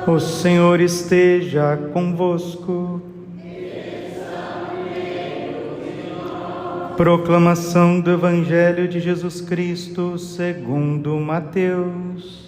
O Senhor esteja convosco. Proclamação do Evangelho de Jesus Cristo segundo Mateus.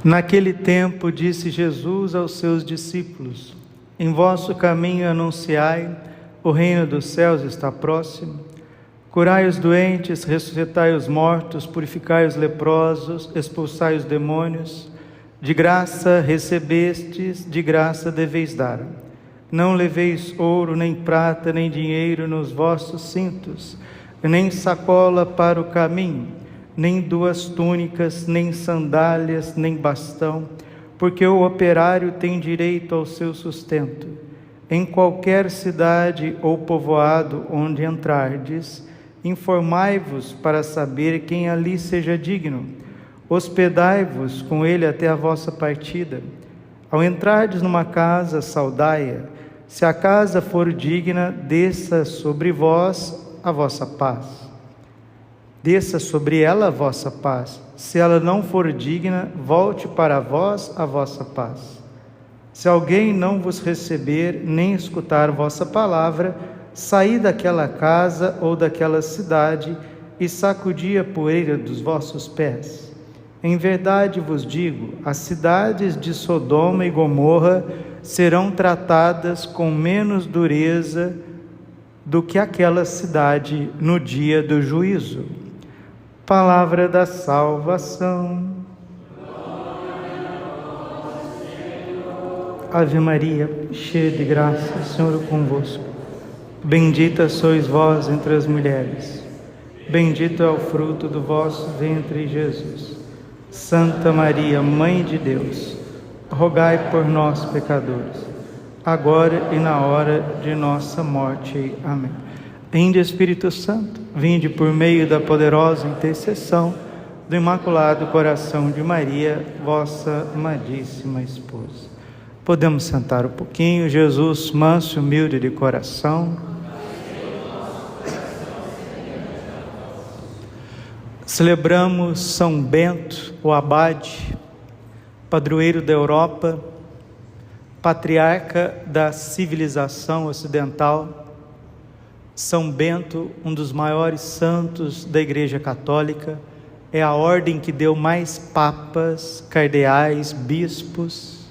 Naquele tempo disse Jesus aos seus discípulos: em vosso caminho anunciai, o reino dos céus está próximo. Curai os doentes, ressuscitai os mortos, purificai os leprosos, expulsai os demônios. De graça recebestes, de graça deveis dar. Não leveis ouro, nem prata, nem dinheiro nos vossos cintos, nem sacola para o caminho, nem 2 túnicas, nem sandálias, nem bastão, porque o operário tem direito ao seu sustento. Em qualquer cidade ou povoado onde entrardes, informai-vos para saber quem ali seja digno. Hospedai-vos com ele até a vossa partida. Ao entrardes numa casa, saudai-a. Se a casa for digna, desça sobre vós a vossa paz. Desça sobre ela a vossa paz. Se ela não for digna, volte para vós a vossa paz. Se alguém não vos receber, nem escutar vossa palavra, saí daquela casa ou daquela cidade e sacudi a poeira dos vossos pés. Em verdade vos digo, as cidades de Sodoma e Gomorra serão tratadas com menos dureza do que aquela cidade no dia do juízo. Palavra da salvação. Ave Maria, cheia de graça, o Senhor é convosco. Bendita sois vós entre as mulheres. Bendito é o fruto do vosso ventre, Jesus. Santa Maria, Mãe de Deus, rogai por nós, pecadores, agora e na hora de nossa morte. Amém. Vinde, Espírito Santo, vinde por meio da poderosa intercessão do Imaculado Coração de Maria, vossa amadíssima esposa. Podemos sentar um pouquinho. Jesus, manso e humilde de coração. Celebramos São Bento, o abade, padroeiro da Europa, patriarca da civilização ocidental. São Bento, um dos maiores santos da Igreja Católica, é a ordem que deu mais papas, cardeais, bispos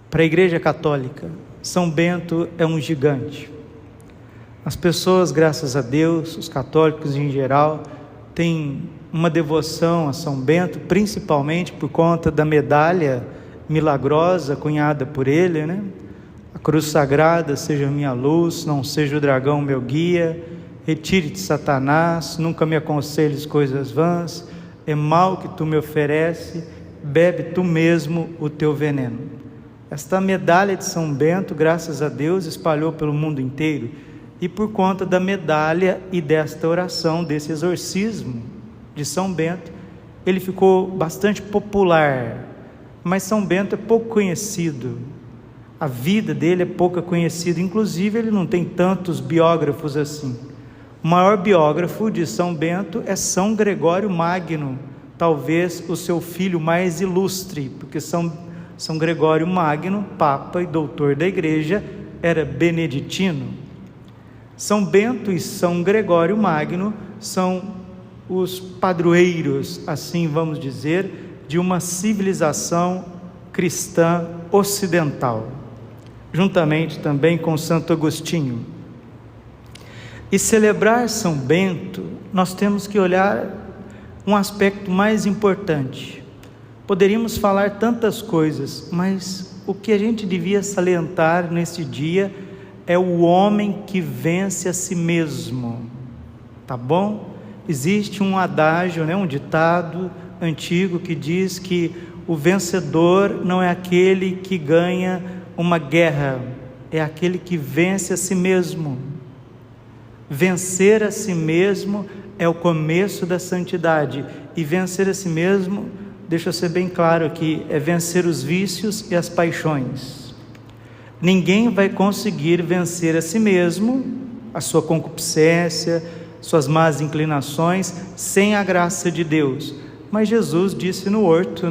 para a Igreja Católica. São Bento é um gigante. As pessoas, graças a Deus, os católicos em geral, têm uma devoção a São Bento, principalmente por conta da medalha milagrosa cunhada por ele, né? A cruz sagrada, seja minha luz, não seja o dragão meu guia, retire-te, Satanás, nunca me aconselhes coisas vãs, é mal que tu me oferece, bebe tu mesmo o teu veneno. Esta medalha de São Bento, graças a Deus, espalhou pelo mundo inteiro, e por conta da medalha e desta oração, desse exorcismo de São Bento, ele ficou bastante popular, mas São Bento é pouco conhecido. A vida dele é pouco conhecida, inclusive ele não tem tantos biógrafos assim. O maior biógrafo de São Bento é São Gregório Magno, talvez o seu filho mais ilustre, porque São Gregório Magno, papa e doutor da igreja, era beneditino. São Bento e São Gregório Magno são os padroeiros, assim vamos dizer, de uma civilização cristã ocidental, juntamente também com Santo Agostinho. E celebrar São Bento, nós temos que olhar um aspecto mais importante. Poderíamos falar tantas coisas, mas o que a gente devia salientar nesse dia é o homem que vence a si mesmo, tá bom? Existe um adágio, um ditado antigo que diz que o vencedor não é aquele que ganha uma guerra, é aquele que vence a si mesmo. Vencer a si mesmo é o começo da santidade. E vencer a si mesmo, deixa eu ser bem claro aqui, é vencer os vícios e as paixões. Ninguém vai conseguir vencer a si mesmo, a sua concupiscência, suas más inclinações, sem a graça de Deus. Mas Jesus disse no horto,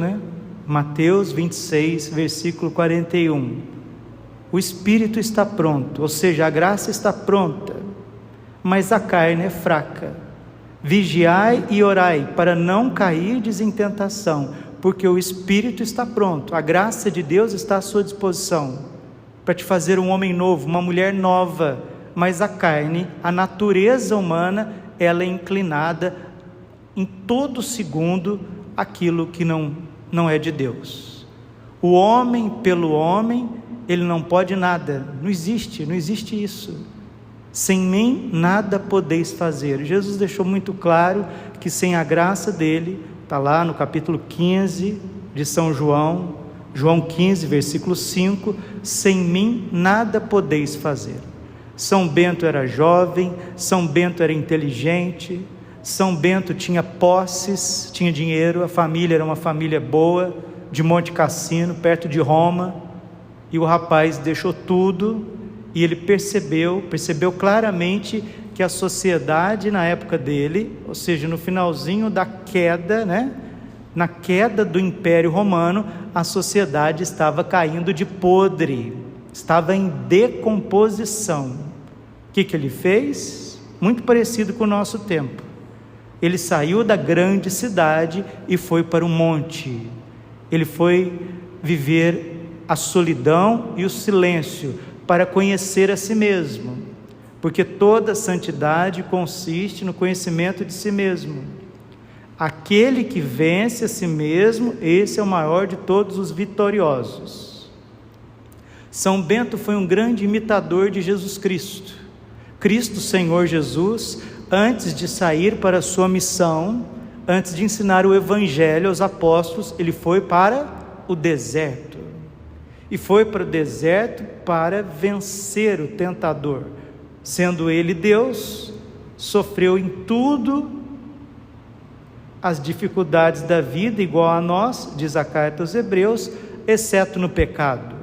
Mateus 26, versículo 41, o Espírito está pronto, ou seja, a graça está pronta, mas a carne é fraca. Vigiai e orai, para não cairdes em tentação, porque o Espírito está pronto, a graça de Deus está à sua disposição, para te fazer um homem novo, uma mulher nova, mas a carne, a natureza humana, ela é inclinada em todo segundo aquilo que não é de Deus. O homem pelo homem, ele não pode nada, não existe isso. Sem mim nada podeis fazer. Jesus deixou muito claro que sem a graça dele, está lá no capítulo 15 de São João, João 15, versículo 5, sem mim nada podeis fazer. São Bento era jovem, São Bento era inteligente, São Bento tinha posses, tinha dinheiro, a família era uma família boa, de Monte Cassino, perto de Roma, e o rapaz deixou tudo, e ele percebeu claramente que a sociedade na época dele, ou seja, no finalzinho da queda, na queda do Império Romano, a sociedade estava caindo de podre, estava em decomposição. O que ele fez? Muito parecido com o nosso tempo. Ele saiu da grande cidade e foi para o monte. Ele foi viver a solidão e o silêncio para conhecer a si mesmo, porque toda santidade consiste no conhecimento de si mesmo. Aquele que vence a si mesmo, esse é o maior de todos os vitoriosos. São Bento foi um grande imitador de Jesus Cristo. Cristo Senhor Jesus, antes de sair para a sua missão, antes de ensinar o Evangelho aos apóstolos, ele foi para o deserto. E foi para o deserto para vencer o tentador. Sendo ele Deus, sofreu em tudo as dificuldades da vida, igual a nós, diz a carta aos Hebreus, exceto no pecado.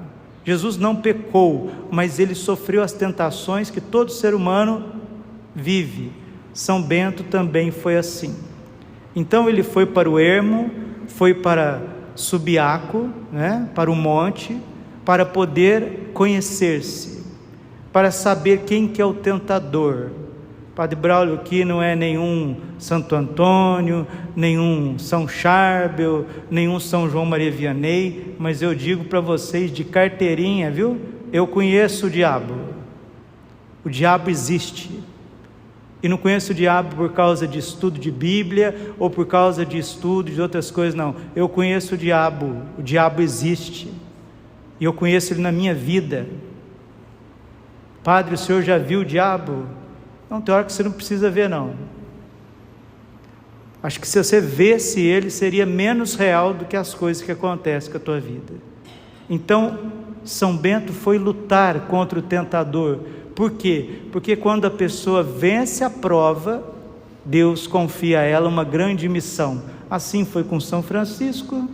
Jesus não pecou, mas ele sofreu as tentações que todo ser humano vive. São Bento também foi assim. Então ele foi para o ermo, foi para Subiaco, para o monte, para poder conhecer-se, para saber quem que é o tentador. Padre Braulio aqui não é nenhum Santo Antônio, nenhum São Charbel, nenhum São João Maria Vianney, mas eu digo para vocês de carteirinha, viu? Eu conheço o diabo. O diabo existe. E não conheço o diabo por causa de estudo de Bíblia ou por causa de estudo de outras coisas, não. Eu conheço o diabo existe. E eu conheço ele na minha vida. Padre, o senhor já viu o diabo? Não, tem hora que você não precisa ver, não. Acho que se você visse ele, seria menos real do que as coisas que acontecem com a tua vida. Então, São Bento foi lutar contra o tentador. Por quê? Porque quando a pessoa vence a prova, Deus confia a ela uma grande missão. Assim foi com São Francisco,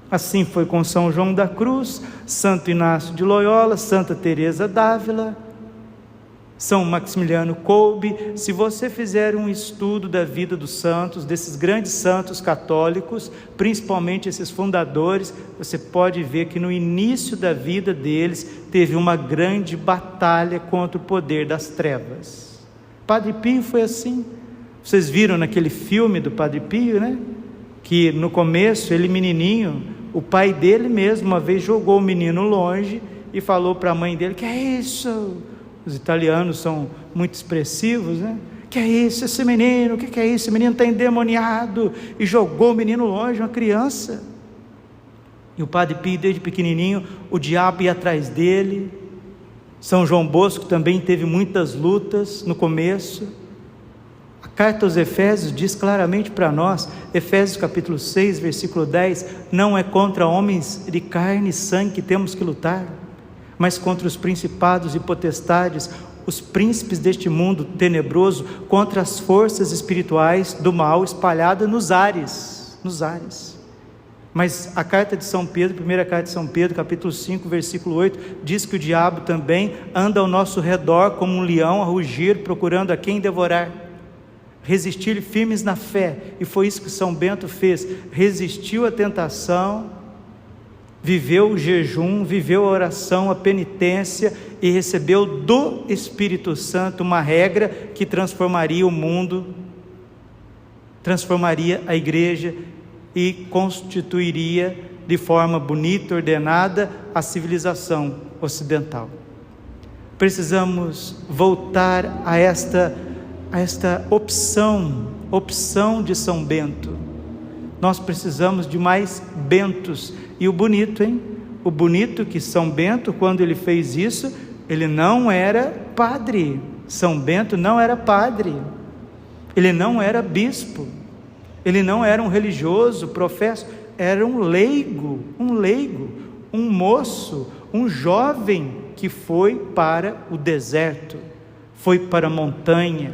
assim foi com São João da Cruz, Santo Inácio de Loyola, Santa Teresa d'Ávila, São Maximiliano Kolbe. Se você fizer um estudo da vida dos santos, desses grandes santos católicos, principalmente esses fundadores, você pode ver que no início da vida deles, teve uma grande batalha contra o poder das trevas. Padre Pio foi assim. Vocês viram naquele filme do Padre Pio, que no começo, ele menininho, o pai dele mesmo uma vez jogou o menino longe e falou para a mãe dele: que é isso? Os italianos são muito expressivos, que é isso, esse menino, o que é isso? Esse menino está endemoniado, e jogou o menino longe, uma criança. E o Padre Pio, desde pequenininho, o diabo ia atrás dele. São João Bosco também teve muitas lutas no começo. A carta aos Efésios diz claramente para nós, Efésios capítulo 6, versículo 10, não é contra homens de carne e sangue que temos que lutar, mas contra os principados e potestades, os príncipes deste mundo tenebroso, contra as forças espirituais do mal espalhadas nos ares. Mas a carta de São Pedro, primeira carta de São Pedro, capítulo 5, versículo 8, diz que o diabo também anda ao nosso redor como um leão a rugir, procurando a quem devorar. Resistir firmes na fé, e foi isso que São Bento fez, resistiu à tentação, viveu o jejum, viveu a oração, a penitência, e recebeu do Espírito Santo uma regra que transformaria o mundo, transformaria a igreja e constituiria de forma bonita, ordenada, a civilização ocidental. Precisamos voltar a esta opção de São Bento. Nós precisamos de mais Bentos. E o bonito, o bonito que São Bento, quando ele fez isso, ele não era padre. São Bento não era padre, ele não era bispo, ele não era um religioso, professo, era um leigo, um moço, um jovem que foi para o deserto, foi para a montanha,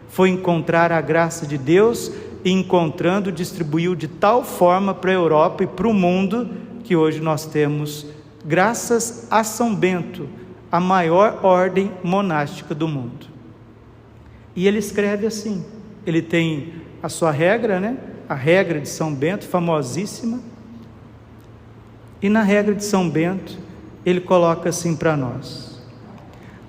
foi encontrar a graça de Deus, e encontrando, distribuiu de tal forma para a Europa e para o mundo, que hoje nós temos, graças a São Bento, a maior ordem monástica do mundo. E ele escreve assim, ele tem a sua regra, a regra de São Bento, famosíssima, e na regra de São Bento, ele coloca assim para nós: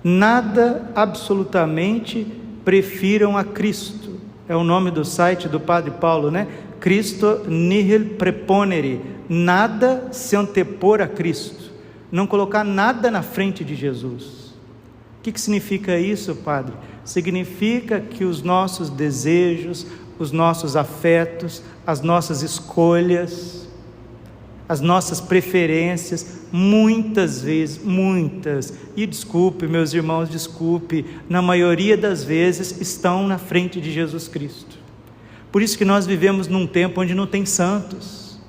nada absolutamente prefiram a Cristo, é o nome do site do Padre Paulo, Cristo nihil preponere, nada se antepor a Cristo, não colocar nada na frente de Jesus. O que significa isso, Padre? Significa que os nossos desejos, os nossos afetos, as nossas escolhas, as nossas preferências, muitas vezes, e desculpe meus irmãos, na maioria das vezes estão na frente de Jesus Cristo. Por isso que nós vivemos num tempo onde não tem santos,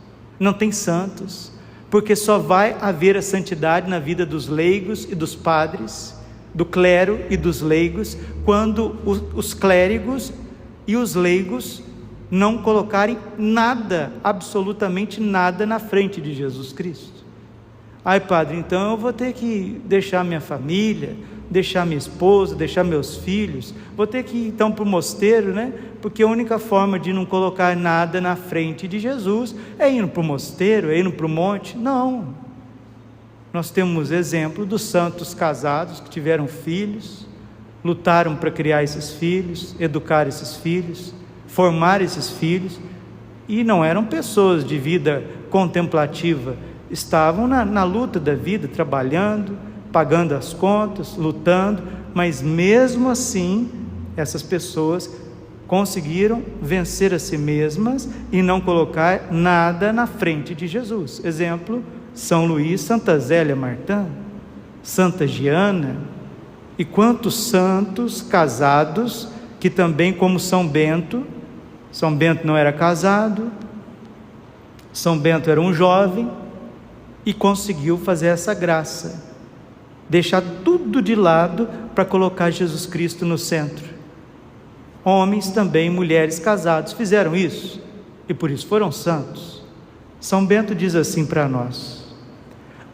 porque só vai haver a santidade na vida dos leigos e dos padres, do clero e dos leigos, quando os clérigos e os leigos não colocarem nada, absolutamente nada na frente de Jesus Cristo. Ai, padre, então eu vou ter que deixar minha família, deixar minha esposa, deixar meus filhos, vou ter que ir então para o mosteiro, porque a única forma de não colocar nada na frente de Jesus é indo para o mosteiro, é indo para o monte. Não, nós temos exemplo dos santos casados que tiveram filhos, lutaram para criar esses filhos, educar esses filhos, formar esses filhos, e não eram pessoas de vida contemplativa, estavam na luta da vida, trabalhando, pagando as contas, lutando, mas mesmo assim, essas pessoas conseguiram vencer a si mesmas e não colocar nada na frente de Jesus. Exemplo, São Luís, Santa Zélia Martã, Santa Giana, e quantos santos casados, que também como São Bento não era casado, São Bento era um jovem, e conseguiu fazer essa graça, deixar tudo de lado para colocar Jesus Cristo no centro. Homens também, mulheres casados, fizeram isso, e por isso foram santos. São Bento diz assim para nós: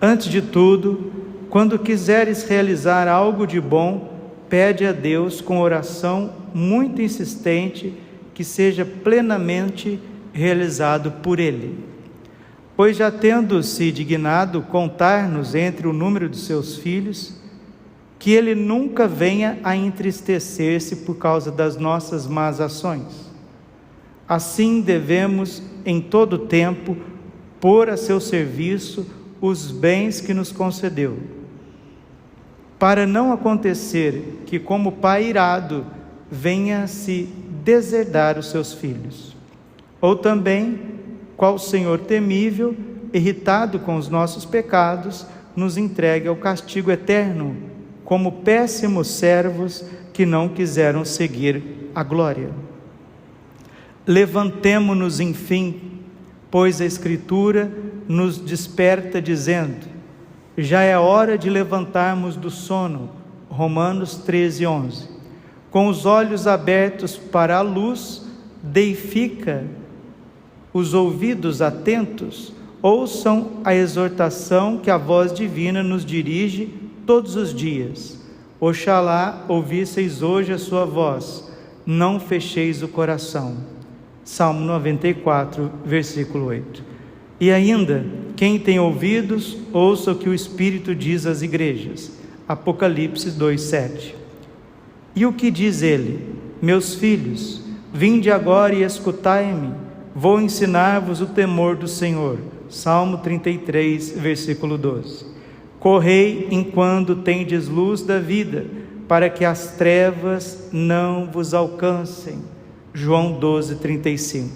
antes de tudo, quando quiseres realizar algo de bom, pede a Deus com oração muito insistente que seja plenamente realizado por Ele. Pois já tendo-se dignado contar-nos entre o número de seus filhos, que Ele nunca venha a entristecer-se por causa das nossas más ações. Assim devemos em todo tempo pôr a seu serviço os bens que nos concedeu, para não acontecer que, como pai irado, venha a se deserdar os seus filhos, ou também, qual Senhor temível, irritado com os nossos pecados, nos entregue ao castigo eterno, como péssimos servos que não quiseram seguir a glória. Levantemo-nos, enfim, pois a Escritura nos desperta dizendo: já é hora de levantarmos do sono, Romanos 13:11. Com os olhos abertos para a luz, deifica os ouvidos atentos, ouçam a exortação que a voz divina nos dirige todos os dias. Oxalá ouvisseis hoje a sua voz, não fecheis o coração. Salmo 94, versículo 8. E ainda, quem tem ouvidos, ouça o que o Espírito diz às igrejas. Apocalipse 2:7. E o que diz ele? Meus filhos, vinde agora e escutai-me, vou ensinar-vos o temor do Senhor. Salmo 33, versículo 12. Correi enquanto tendes luz da vida, para que as trevas não vos alcancem. João 12:35.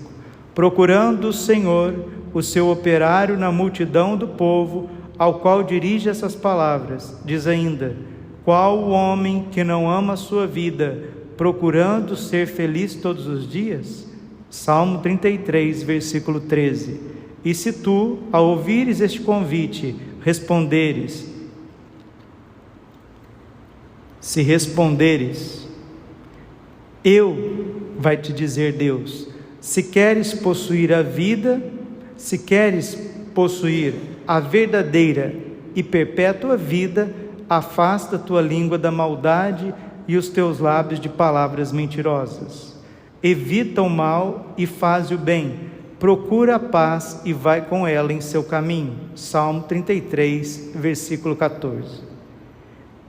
Procurando o Senhor, o seu operário na multidão do povo, ao qual dirige essas palavras, diz ainda: qual o homem que não ama a sua vida, procurando ser feliz todos os dias? Salmo 33, versículo 13. E se tu, ao ouvires este convite, responderes, vai te dizer Deus, se queres possuir a vida, se queres possuir a verdadeira e perpétua vida, afasta tua língua da maldade e os teus lábios de palavras mentirosas. Evita o mal e faz o bem, procura a paz e vai com ela em seu caminho. Salmo 33, versículo 14.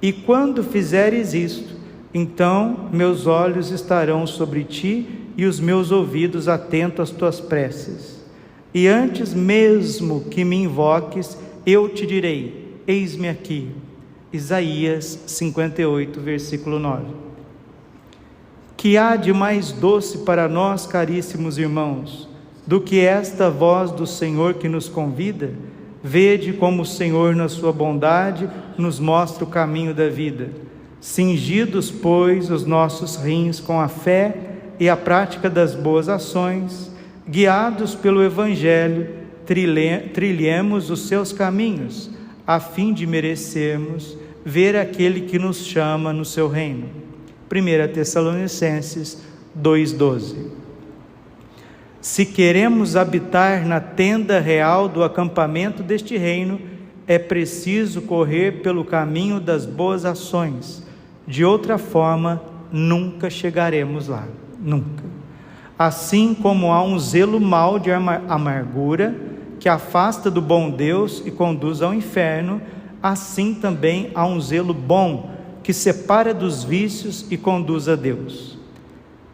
E quando fizeres isto, então meus olhos estarão sobre ti e os meus ouvidos atentos às tuas preces. E antes mesmo que me invoques, eu te direi, eis-me aqui. Isaías 58, versículo 9. Que há de mais doce para nós, caríssimos irmãos, do que esta voz do Senhor que nos convida? Vede como o Senhor, na sua bondade, nos mostra o caminho da vida. Cingidos, pois, os nossos rins com a fé e a prática das boas ações, guiados pelo Evangelho, trilhemos os seus caminhos, a fim de merecermos ver aquele que nos chama no seu reino. 1 Tessalonicenses 2:12. Se queremos habitar na tenda real do acampamento deste reino, é preciso correr pelo caminho das boas ações. De outra forma, nunca chegaremos lá. Nunca. Assim como há um zelo mau de amargura, que afasta do bom Deus e conduz ao inferno, assim também há um zelo bom, que separa dos vícios e conduz a Deus.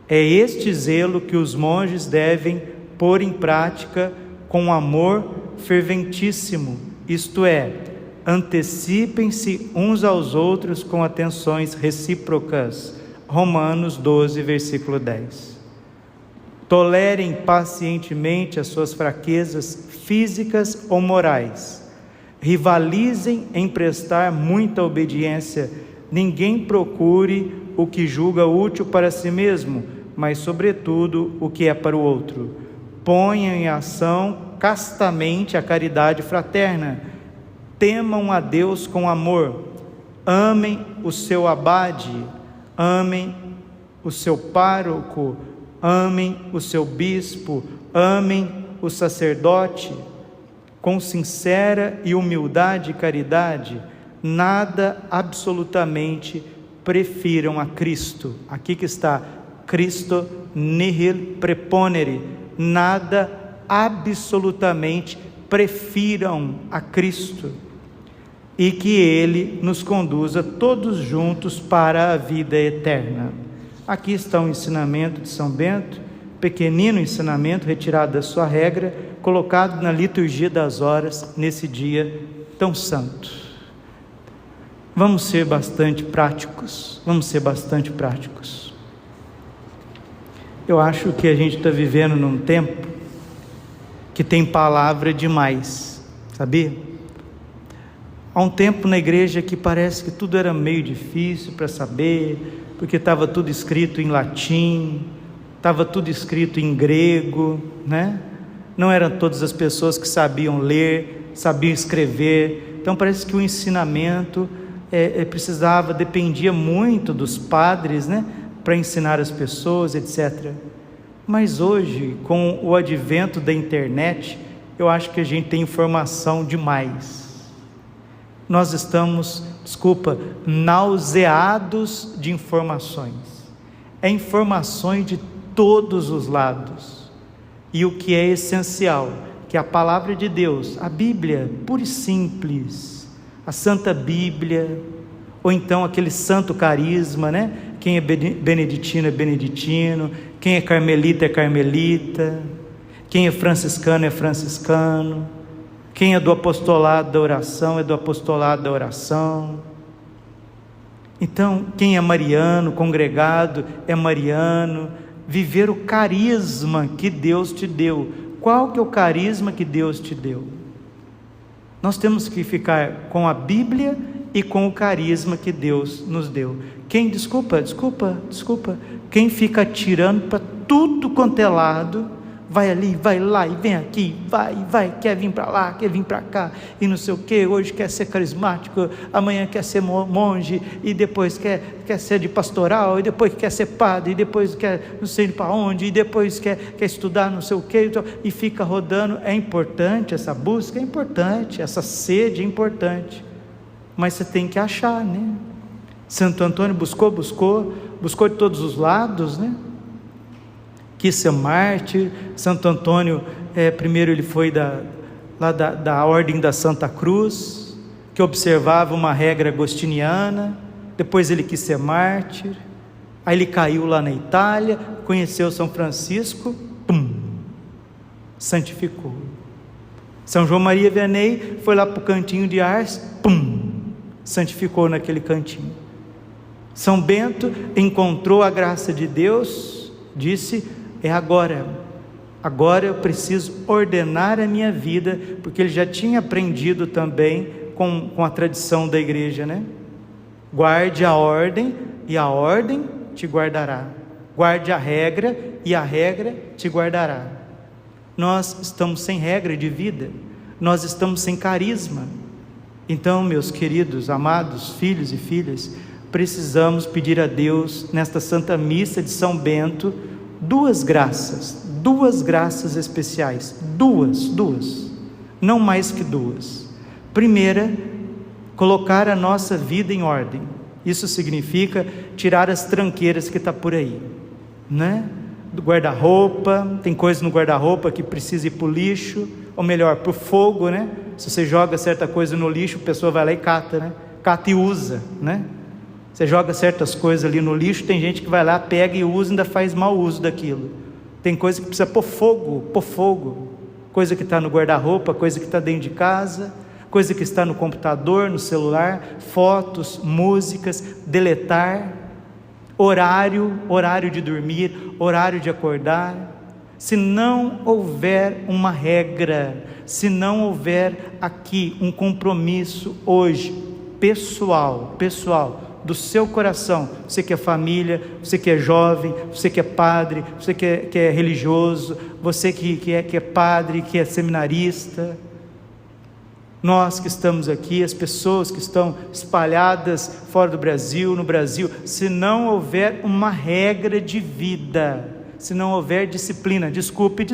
É este zelo que os monges devem pôr em prática com amor ferventíssimo, isto é, antecipem-se uns aos outros com atenções recíprocas. Romanos 12, versículo 10. Tolerem pacientemente as suas fraquezas físicas ou morais. Rivalizem em prestar muita obediência. Ninguém procure o que julga útil para si mesmo, mas sobretudo o que é para o outro. Ponham em ação castamente a caridade fraterna. Temam a Deus com amor. Amem o seu abade. Amem o seu pároco. Amem o seu bispo. Amem o sacerdote. Com sincera e humildade e caridade, nada absolutamente prefiram a Cristo. Aqui que está, Christo nihil preponere. Nada absolutamente prefiram a Cristo. E que Ele nos conduza todos juntos para a vida eterna. Aqui está o ensinamento de São Bento, pequenino ensinamento retirado da sua regra, colocado na liturgia das horas nesse dia tão santo. Vamos ser bastante práticos, Eu acho que a gente está vivendo num tempo que tem palavra demais, sabia? Há um tempo na igreja que parece que tudo era meio difícil para saber, porque estava tudo escrito em latim, estava tudo escrito em grego, né? Não eram todas as pessoas que sabiam ler, sabiam escrever. Então parece que o ensinamento dependia muito dos padres, né, para ensinar as pessoas, etc. Mas hoje, com o advento da internet, eu acho que a gente tem informação demais. Nós estamos, nauseados de informações. É informações de todos os lados. E o que é essencial, que a palavra de Deus, a Bíblia, pura e simples, a Santa Bíblia, ou então aquele santo carisma, né? Quem é beneditino é beneditino, quem é carmelita é carmelita, quem é franciscano é franciscano, quem é do apostolado da oração é do apostolado da oração. Então, quem é mariano, congregado, é mariano. Viver o carisma que Deus te deu. Qual que é o carisma que Deus te deu? Nós temos que ficar com a Bíblia e com o carisma que Deus nos deu. Quem, quem fica atirando para tudo quanto é lado, vai ali, vai lá e vem aqui, vai, quer vir para lá, quer vir para cá, e não sei o que, hoje quer ser carismático, amanhã quer ser monge, e depois quer ser de pastoral, e depois quer ser padre, e depois quer não sei para onde, e depois quer estudar não sei o que, e fica rodando. É importante essa busca, é importante, essa sede é importante, mas você tem que achar, né? Santo Antônio buscou de todos os lados, né? Quis ser mártir. Santo Antônio, primeiro ele foi da Ordem da Santa Cruz, que observava uma regra agostiniana. Depois ele quis ser mártir. Aí ele caiu lá na Itália, conheceu São Francisco, santificou. São João Maria Vianney foi lá para o cantinho de Ars, santificou naquele cantinho. São Bento encontrou a graça de Deus, disse: é agora eu preciso ordenar a minha vida, porque ele já tinha aprendido também com a tradição da igreja, né? Guarde a ordem, e a ordem te guardará. Guarde a regra, e a regra te guardará. Nós estamos sem regra de vida, nós estamos sem carisma. Então, meus queridos, amados filhos e filhas, precisamos pedir a Deus, nesta Santa Missa de São Bento, duas graças especiais, duas, não mais que duas. Primeira, colocar a nossa vida em ordem. Isso significa tirar as tranqueiras que está por aí, né? Do guarda-roupa, tem coisa no guarda-roupa que precisa ir para o lixo, ou melhor, para o fogo, né? Se você joga certa coisa no lixo, a pessoa vai lá e cata, né? Cata e usa, né? Você joga certas coisas ali no lixo, tem gente que vai lá, pega e usa e ainda faz mau uso daquilo. Tem coisa que precisa pôr fogo, coisa que está no guarda-roupa, coisa que está dentro de casa, coisa que está no computador, no celular, fotos, músicas, deletar, horário de dormir, horário de acordar. Se não houver uma regra, se não houver aqui um compromisso hoje, pessoal, do seu coração, você que é família, você que é jovem, você que é padre, você que é religioso, você que é padre, que é seminarista, nós que estamos aqui, as pessoas que estão espalhadas fora do Brasil, no Brasil, se não houver uma regra de vida, se não houver disciplina, desculpe,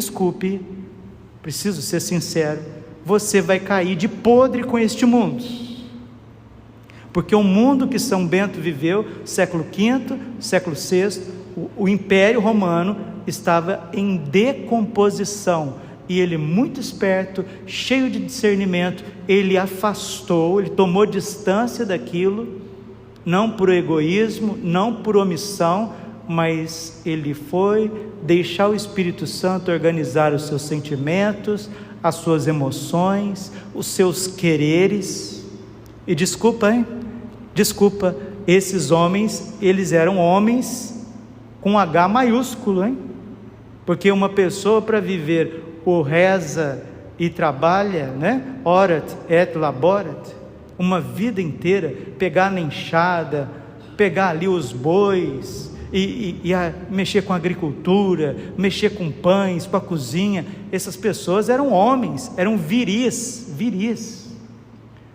preciso ser sincero, você vai cair de podre com este mundo. Porque o mundo que São Bento viveu, século V, século VI, o Império Romano estava em decomposição, e ele, muito esperto, cheio de discernimento, ele afastou, ele tomou distância daquilo, não por egoísmo, não por omissão, mas ele foi deixar o Espírito Santo organizar os seus sentimentos, as suas emoções, os seus quereres. E desculpa, esses homens, eles eram homens com H maiúsculo, porque uma pessoa para viver o reza e trabalha, né? Orat et laborat, uma vida inteira, pegar na enxada, pegar ali os bois, e mexer com a agricultura, mexer com pães, com a cozinha. Essas pessoas eram homens, eram viris,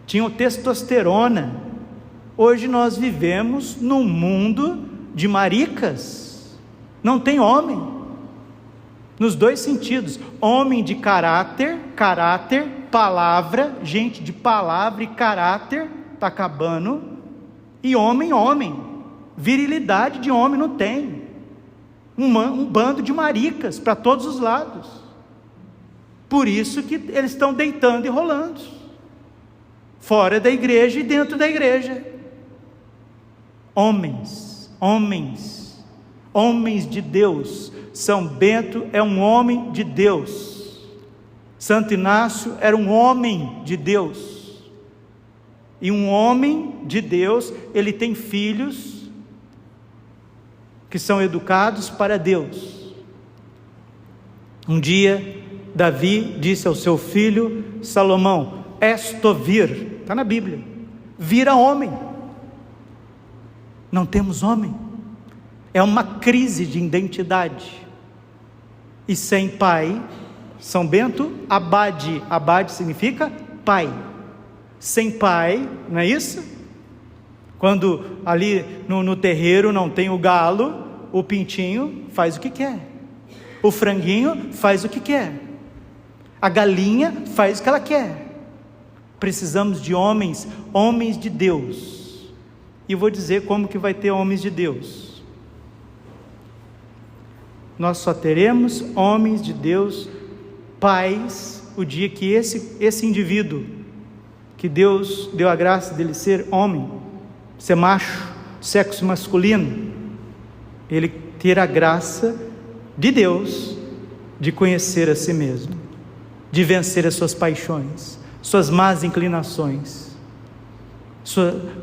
tinham testosterona, Hoje nós vivemos num mundo de maricas, não tem homem, nos dois sentidos, homem de caráter, palavra, gente de palavra e caráter, está acabando, e homem, virilidade de homem não tem, um bando de maricas para todos os lados, por isso que eles estão deitando e rolando, fora da igreja e dentro da igreja. Homens de Deus. São Bento é um homem de Deus, Santo Inácio era um homem de Deus, e um homem de Deus, ele tem filhos que são educados para Deus. Um dia Davi disse ao seu filho Salomão: esto vir, está na Bíblia, vira homem. Não temos homem, é uma crise de identidade, e sem pai, São Bento, abade significa pai, sem pai, não é isso? Quando ali no terreiro não tem o galo, o pintinho faz o que quer, o franguinho faz o que quer, a galinha faz o que ela quer. Precisamos de homens de Deus. E vou dizer como que vai ter homens de Deus. Nós só teremos homens de Deus, pais, o dia que esse indivíduo, que Deus deu a graça dele ser homem, ser macho, sexo masculino, ele ter a graça de Deus de conhecer a si mesmo, de vencer as suas paixões, suas más inclinações,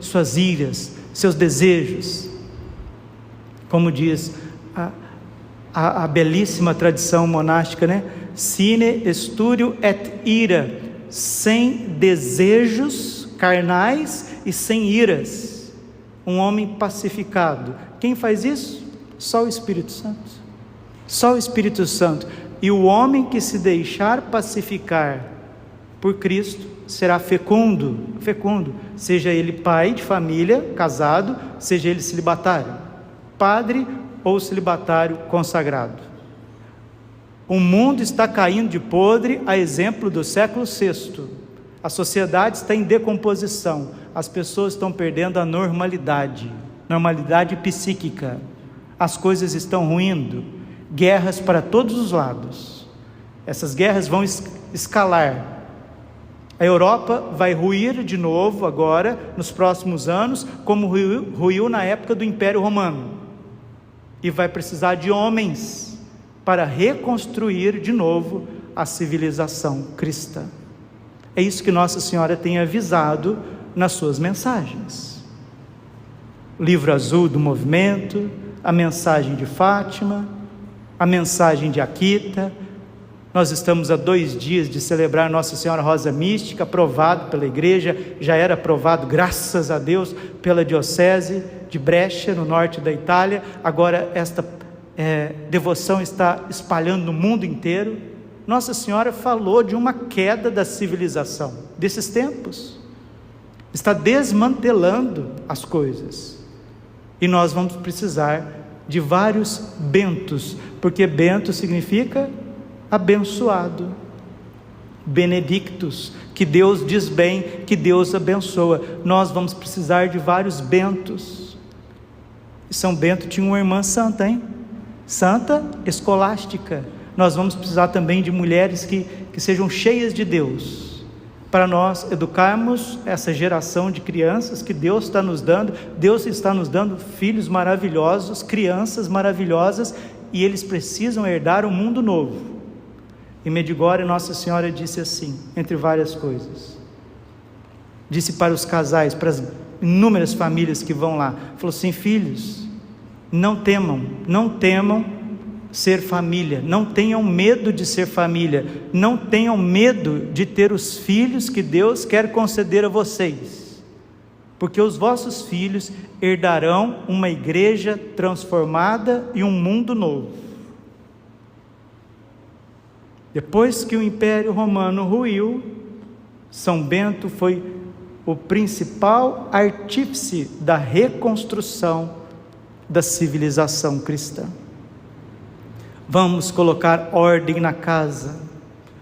suas iras, seus desejos, como diz a belíssima tradição monástica, né? Sine studio et ira, sem desejos carnais e sem iras, um homem pacificado. Quem faz isso? Só o Espírito Santo, só o Espírito Santo. E o homem que se deixar pacificar por Cristo será fecundo, seja ele pai de família, casado, seja ele celibatário, padre ou celibatário consagrado. O mundo está caindo de podre, a exemplo do século VI. A sociedade está em decomposição, as pessoas estão perdendo a normalidade psíquica, as coisas estão ruindo, guerras para todos os lados, essas guerras vão escalar. A Europa vai ruir de novo agora, nos próximos anos, como ruiu na época do Império Romano, e vai precisar de homens para reconstruir de novo a civilização cristã. É isso que Nossa Senhora tem avisado nas suas mensagens. O livro azul do movimento, a mensagem de Fátima, a mensagem de Akita. Nós estamos há 2 dias de celebrar Nossa Senhora Rosa Mística, aprovado pela igreja, já era aprovado, graças a Deus, pela diocese de Brescia, no norte da Itália. Agora esta devoção está espalhando no mundo inteiro. Nossa Senhora falou de uma queda da civilização desses tempos, está desmantelando as coisas, e nós vamos precisar de vários bentos, porque bento significa abençoado, benedictus, que Deus diz bem, que Deus abençoa. Nós vamos precisar de vários bentos. E São Bento tinha uma irmã santa, Santa Escolástica. Nós vamos precisar também de mulheres que sejam cheias de Deus, para nós educarmos essa geração de crianças que Deus está nos dando. Deus está nos dando filhos maravilhosos, crianças maravilhosas, e eles precisam herdar um mundo novo. Em Medjugorje, Nossa Senhora disse assim, entre várias coisas, disse para os casais, para as inúmeras famílias que vão lá, falou assim: filhos, não temam ser família, não tenham medo de ser família, não tenham medo de ter os filhos que Deus quer conceder a vocês, porque os vossos filhos herdarão uma igreja transformada e um mundo novo. Depois que o Império Romano ruiu, São Bento foi o principal artífice da reconstrução da civilização cristã. Vamos colocar ordem na casa,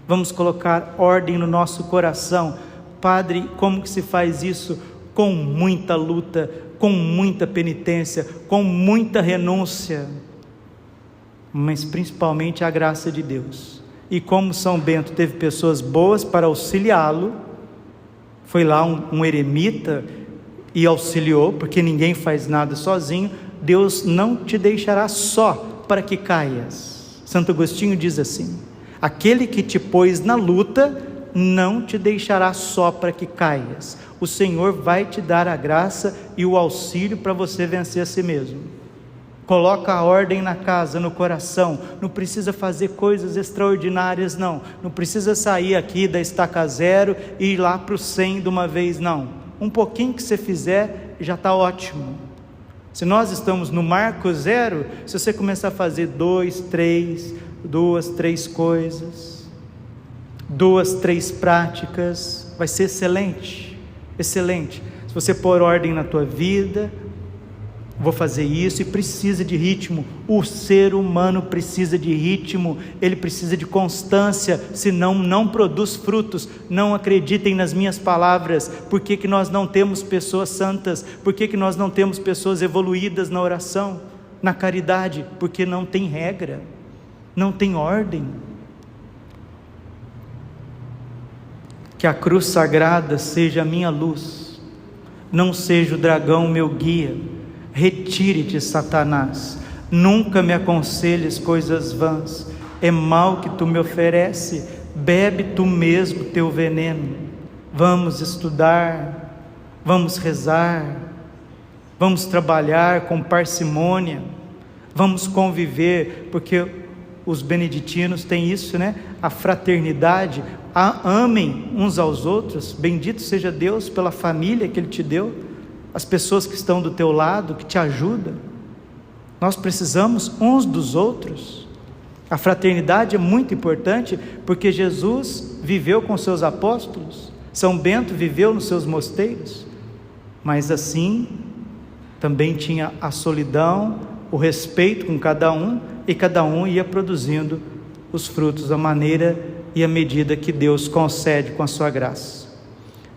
vamos colocar ordem no nosso coração. Padre, como que se faz isso? Com muita luta, com muita penitência, com muita renúncia, mas principalmente a graça de Deus. E como São Bento teve pessoas boas para auxiliá-lo, foi lá um eremita e auxiliou, porque ninguém faz nada sozinho. Deus não te deixará só para que caias. Santo Agostinho diz assim: aquele que te pôs na luta não te deixará só para que caias. O Senhor vai te dar a graça e o auxílio para você vencer a si mesmo. Coloca a ordem na casa, no coração. Não precisa fazer coisas extraordinárias, não precisa sair aqui da estaca zero e ir lá para o 100 de uma vez, não. Um pouquinho que você fizer já está ótimo. Se nós estamos no marco zero, se você começar a fazer 2, 3 coisas, 2, 3 práticas, vai ser excelente, excelente. Se você pôr ordem na tua vida, vou fazer isso, e precisa de ritmo. O ser humano precisa de ritmo, ele precisa de constância, senão não produz frutos. Não acreditem nas minhas palavras. Por que nós não temos pessoas santas? Por que nós não temos pessoas evoluídas na oração, na caridade? Porque não tem regra, não tem ordem. Que a cruz sagrada seja a minha luz, não seja o dragão meu guia. Retire-te, Satanás, nunca me aconselhes coisas vãs, é mal que tu me oferece, bebe tu mesmo teu veneno. Vamos estudar, vamos rezar, vamos trabalhar com parcimônia, vamos conviver, porque os beneditinos têm isso, né? A fraternidade, amem uns aos outros. Bendito seja Deus pela família que Ele te deu, as pessoas que estão do teu lado, que te ajudam. Nós precisamos uns dos outros. A fraternidade é muito importante, porque Jesus viveu com seus apóstolos, São Bento viveu nos seus mosteiros, mas assim também tinha a solidão, o respeito com cada um, e cada um ia produzindo os frutos à maneira e à medida que Deus concede com a sua graça.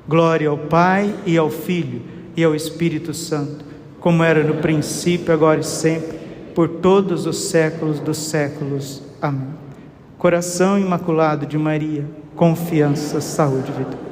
Glória ao Pai e ao Filho e ao Espírito Santo, como era no princípio, agora e sempre, por todos os séculos dos séculos. Amém. Coração Imaculado de Maria, confiança, saúde e vitória.